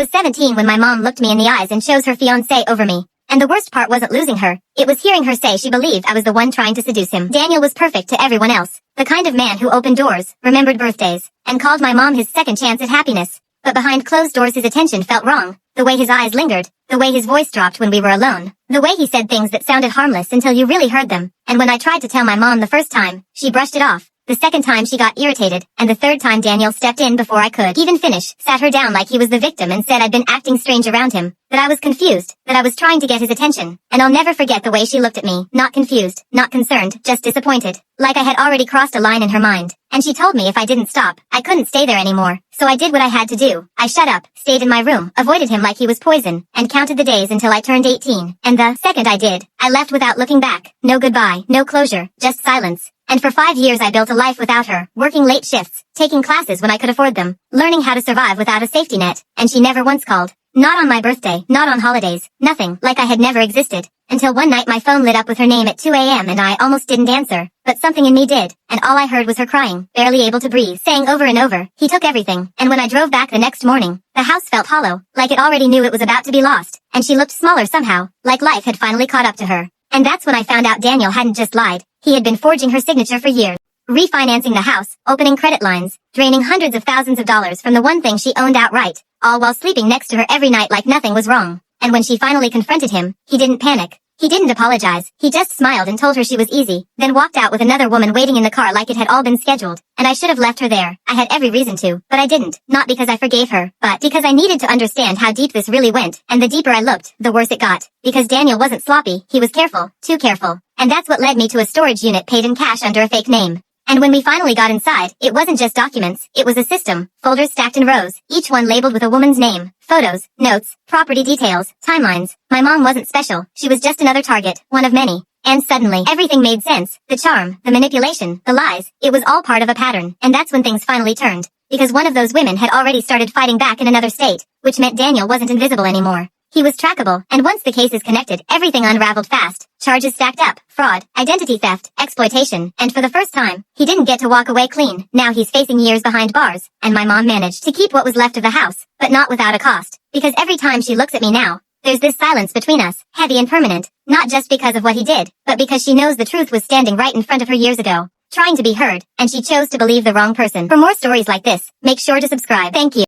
was 17 when my mom looked me in the eyes and chose her fiancé over me. And the worst part wasn't losing her, it was hearing her say she believed I was the one trying to seduce him. Daniel was perfect to everyone else. The kind of man who opened doors, remembered birthdays, and called my mom his second chance at happiness. But behind closed doors his attention felt wrong. The way his eyes lingered, the way his voice dropped when we were alone, the way he said things that sounded harmless until you really heard them. And when I tried to tell my mom the first time, she brushed it off. The second time she got irritated, and the third time Daniel stepped in before I could even finish, sat her down like he was the victim and said I'd been acting strange around him, that I was confused, that I was trying to get his attention. And I'll never forget the way she looked at me, not confused, not concerned, just disappointed, like I had already crossed a line in her mind. And she told me if I didn't stop, I couldn't stay there anymore. So I did what I had to do. I shut up, stayed in my room, avoided him like he was poison, and counted the days until I turned 18. And the second I did, I left without looking back. No goodbye, no closure, just silence. And for 5 years I built a life without her, working late shifts, taking classes when I could afford them, learning how to survive without a safety net, and she never once called. Not on my birthday, not on holidays, nothing, like I had never existed. Until one night my phone lit up with her name at 2 a.m. and I almost didn't answer, but something in me did, and all I heard was her crying, barely able to breathe, saying over and over, he took everything. And when I drove back the next morning, the house felt hollow, like it already knew it was about to be lost, and she looked smaller somehow, like life had finally caught up to her. And that's when I found out Daniel hadn't just lied, he had been forging her signature for years. Refinancing the house, opening credit lines, draining hundreds of thousands of dollars from the one thing she owned outright, all while sleeping next to her every night like nothing was wrong. And when she finally confronted him, he didn't panic. He didn't apologize. He just smiled and told her she was easy, then walked out with another woman waiting in the car like it had all been scheduled. And I should have left her there. I had every reason to, but I didn't. Not because I forgave her, but because I needed to understand how deep this really went. And the deeper I looked, the worse it got. Because Daniel wasn't sloppy, he was careful, too careful. And that's what led me to a storage unit paid in cash under a fake name. And when we finally got inside, it wasn't just documents, it was a system, folders stacked in rows, each one labeled with a woman's name, photos, notes, property details, timelines. My mom wasn't special, she was just another target, one of many. And suddenly, everything made sense. The charm, the manipulation, the lies, it was all part of a pattern. And that's when things finally turned. Because one of those women had already started fighting back in another state, which meant Daniel wasn't invisible anymore. He was trackable, and once the cases connected, everything unraveled fast. Charges stacked up, fraud, identity theft, exploitation, and for the first time, he didn't get to walk away clean. Now he's facing years behind bars, and my mom managed to keep what was left of the house, but not without a cost. Because every time she looks at me now, there's this silence between us, heavy and permanent, not just because of what he did, but because she knows the truth was standing right in front of her years ago, trying to be heard, and she chose to believe the wrong person. For more stories like this, make sure to subscribe. Thank you.